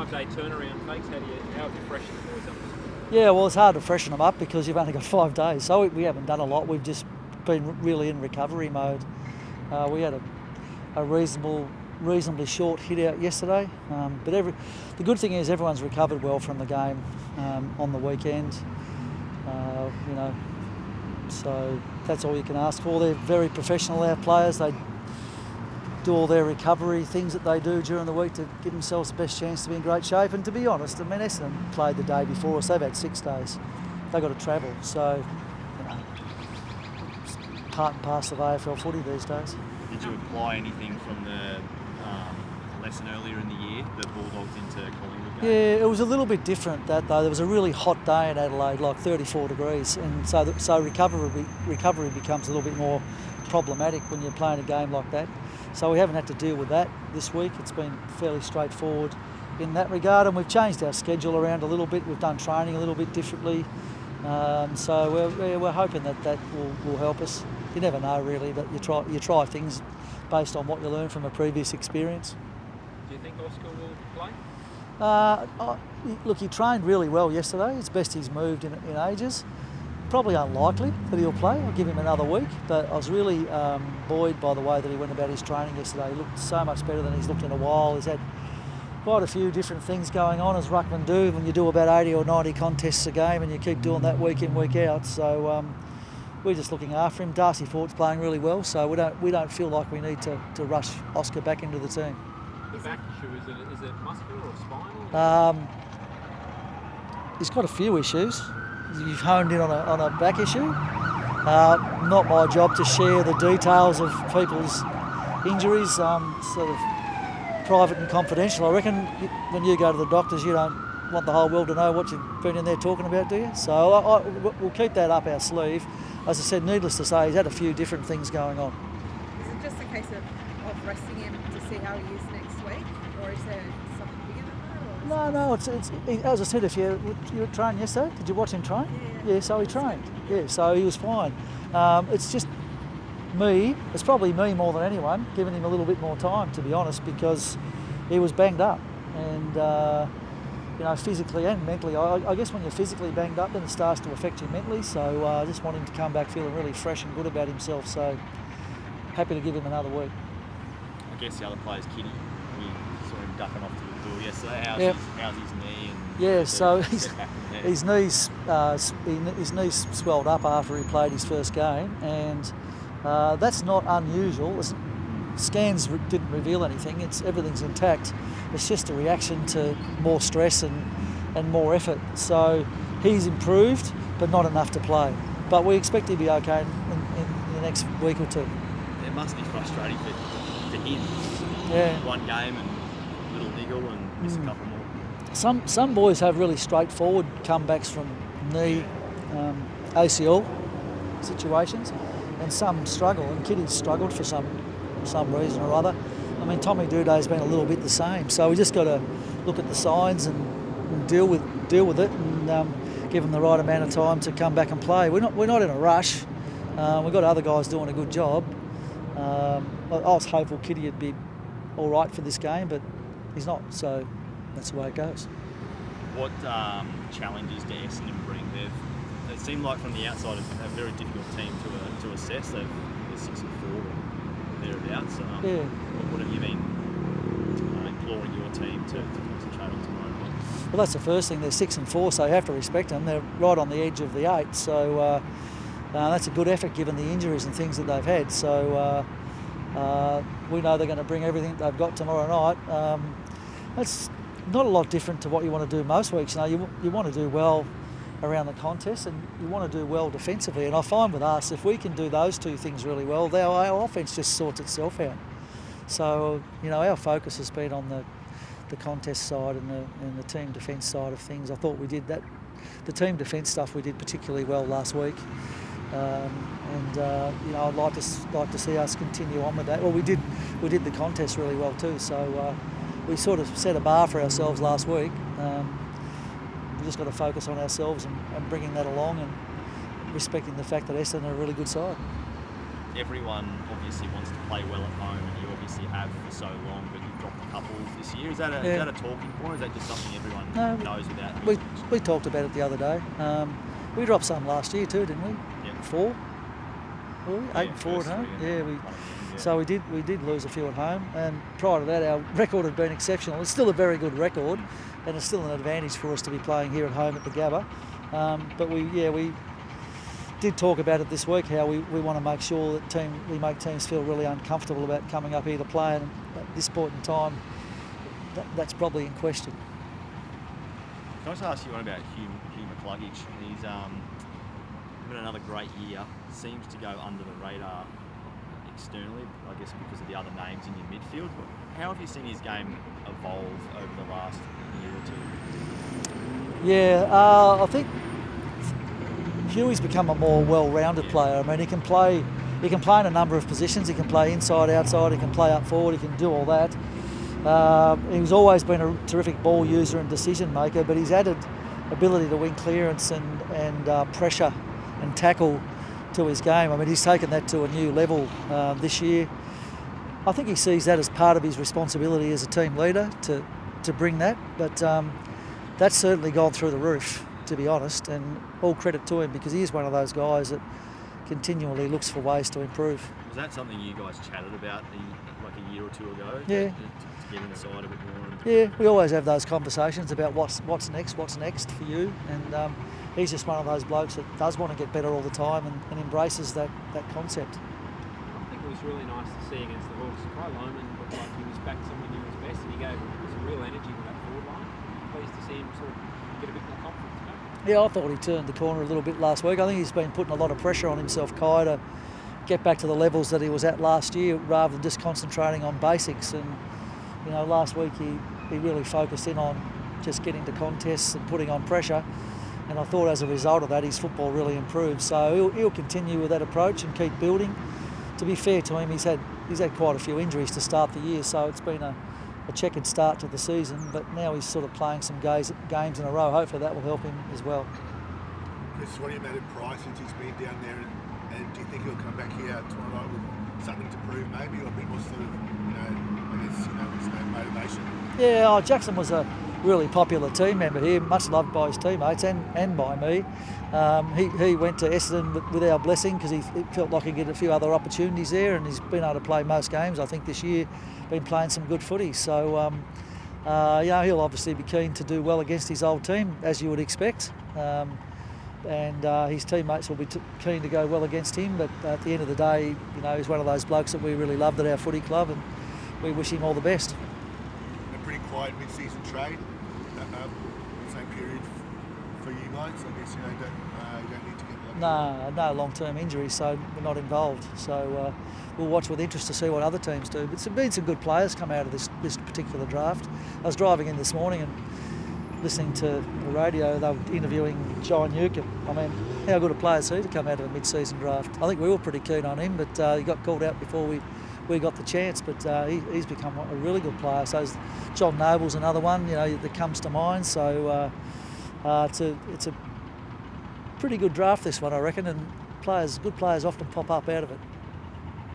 5-day turnaround, Fakes. How have you freshened the boys up? Yeah, well, it's hard to freshen them up because you've only got 5 days. So we haven't done a lot. We've just been really in recovery mode. We had a reasonably short hit out yesterday, but the good thing is everyone's recovered well from the game on the weekend. So that's all you can ask for. They're very professional, our players. They do all their recovery things that they do during the week to give themselves the best chance to be in great shape. And to be honest, I mean, Essendon played the day before us. They've had 6 days. They've got to travel. So, it's part and parcel of AFL footy these days. Did you apply anything from the lesson earlier in the year, the Bulldogs into Collingwood game? Yeah, it was a little bit different that though. There was a really hot day in Adelaide, like 34 degrees, and so recovery becomes a little bit more problematic when you're playing a game like that. So we haven't had to deal with that this week. It's been fairly straightforward in that regard, and we've changed our schedule around a little bit. We've done training a little bit differently, so we're hoping that will help us. You never know really, but you try things based on what you learn from a previous experience. Do you think Oscar will play? Look, he trained really well yesterday. It's best he's moved in ages. Probably unlikely that he'll play. I'll give him another week, but I was really buoyed by the way that he went about his training yesterday. He looked so much better than he's looked in a while. He's had quite a few different things going on, as ruckmen do when you do about 80 or 90 contests a game and you keep doing that week in, week out. So we're just looking after him. Darcy Fort's playing really well, so we don't feel like we need to rush Oscar back into the team. The back issue, is it muscular or spinal? He's got a few issues. You've honed in on a back issue. Not my job to share the details of people's injuries, sort of private and confidential. I reckon when you go to the doctors, you don't want the whole world to know what you've been in there talking about, do you? So we'll keep that up our sleeve. As I said, needless to say, he's had a few different things going on. Is it just a case of resting him to see how he is next week, or is there something bigger than that? No, it's as I said, if you were training yesterday, did you watch him train? Yeah, so he trained. Yeah, so he was fine. It's just me, it's probably me more than anyone, giving him a little bit more time, to be honest, because he was banged up. And, physically and mentally. I guess when you're physically banged up, then it starts to affect you mentally. So I just want him to come back feeling really fresh and good about himself. So happy to give him another week. I guess the other player's Kitty. We saw him ducking off to the door yesterday. How's his knee? Yeah, so his knees swelled up after he played his first game, and that's not unusual. Scans didn't reveal anything. Everything's intact. It's just a reaction to more stress and more effort. So he's improved, but not enough to play. But we expect he'll be okay in the next week or two. It must be frustrating for him. Yeah. One game and a little niggle and miss a couple more. Some boys have really straightforward comebacks from knee, ACL situations, and some struggle. And Kitty's struggled for some reason or other. I mean, Tommy Duday's been a little bit the same. So we just got to look at the signs and deal with it, and give him the right amount of time to come back and play. We're not in a rush. We've got other guys doing a good job. I was hopeful Kitty would be all right for this game, but he's not. So that's the way it goes. What challenges do Essendon bring? It seemed like from the outside a very difficult team to assess. They're 6-4 thereabouts. Yeah. What have you been imploring your team to concentrate on tomorrow night? Well, that's the first thing. They're 6-4, so you have to respect them. They're right on the edge of the 8, so that's a good effort given the injuries and things that they've had. So we know they're going to bring everything they've got tomorrow night. That's not a lot different to what you want to do most weeks. You want to do well around the contest, and you want to do well defensively. And I find with us, if we can do those two things really well, our offence just sorts itself out. So our focus has been on the contest side and the team defence side of things. I thought we did that. The team defence stuff we did particularly well last week, I'd like to see us continue on with that. Well, we did the contest really well too. So we sort of set a bar for ourselves last week. We've just got to focus on ourselves and bringing that along and respecting the fact that Essendon are a really good side. Everyone obviously wants to play well at home, and you obviously have for so long, but dropped a couple this year. Is that a talking point, or is that just something everyone knows without? We talked about it the other day. We dropped some last year too, didn't we? Yeah. 4? Were we? 8 and 4 at home. So we did lose a few at home, and prior to that our record had been exceptional. It's still a very good record, and it's still an advantage for us to be playing here at home at the Gabba. But we did talk about it this week, how we want to make sure that we make teams feel really uncomfortable about coming up here to play, and at this point in time that's probably in question. Can I just ask you one about Hugh McCluggage? He's having another great year, seems to go under the radar externally, I guess because of the other names in your midfield. How have you seen his game evolve over the last year or two? Yeah, I think Huey's become a more well-rounded player. I mean, he can play in a number of positions. He can play inside, outside, he can play up forward, he can do all that. He's always been a terrific ball user and decision maker, but he's added ability to win clearance and pressure and tackle to his game. I mean, he's taken that to a new level this year. I think he sees that as part of his responsibility as a team leader to bring that, but that's certainly gone through the roof, to be honest, and all credit to him, because he is one of those guys that continually looks for ways to improve. Was that something you guys chatted about like a year or two ago? Yeah. To get inside a bit more? Yeah, we always have those conversations about what's next for you, and he's just one of those blokes that does want to get better all the time and embraces that concept. I think it was really nice to see against the Hawks. Kai Loman looked like he was back to when he was best, and he gave some real energy with that forward line. Pleased to see him sort of get a bit more confidence back. Yeah, I thought he turned the corner a little bit last week. I think he's been putting a lot of pressure on himself, Kai, to get back to the levels that he was at last year, rather than just concentrating on basics. And last week he really focused in on just getting to contests and putting on pressure. And I thought as a result of that, his football really improved. So he'll continue with that approach and keep building. To be fair to him, he's had quite a few injuries to start the year, so it's been a checkered start to the season. But now he's sort of playing some games in a row. Hopefully that will help him as well. Chris, what do you made of Price since he's been down there, and do you think he'll come back here tomorrow night with something to prove, maybe, or a bit more sort of, motivation? Yeah, Jackson was a really popular team member here, much loved by his teammates and by me. He went to Essendon with our blessing because he felt like he'd get a few other opportunities there, and he's been able to play most games, I think, this year, been playing some good footy. So, he'll obviously be keen to do well against his old team, as you would expect. And his teammates will be keen to go well against him, but at the end of the day, he's one of those blokes that we really loved at our footy club, and we wish him all the best. A pretty quiet mid-season trade, same period for you guys. I guess you don't need to get no long-term injuries, so we're not involved. So we'll watch with interest to see what other teams do. But there's been some good players come out of this particular draft. I was driving in this morning and listening to the radio, they were interviewing John Newcomb. I mean, how good a player is he to come out of a mid-season draft? I think we were pretty keen on him, but he got called out before we got the chance. But he's become a really good player. So John Noble's another one, that comes to mind. So it's a pretty good draft, this one, I reckon, and good players often pop up out of it.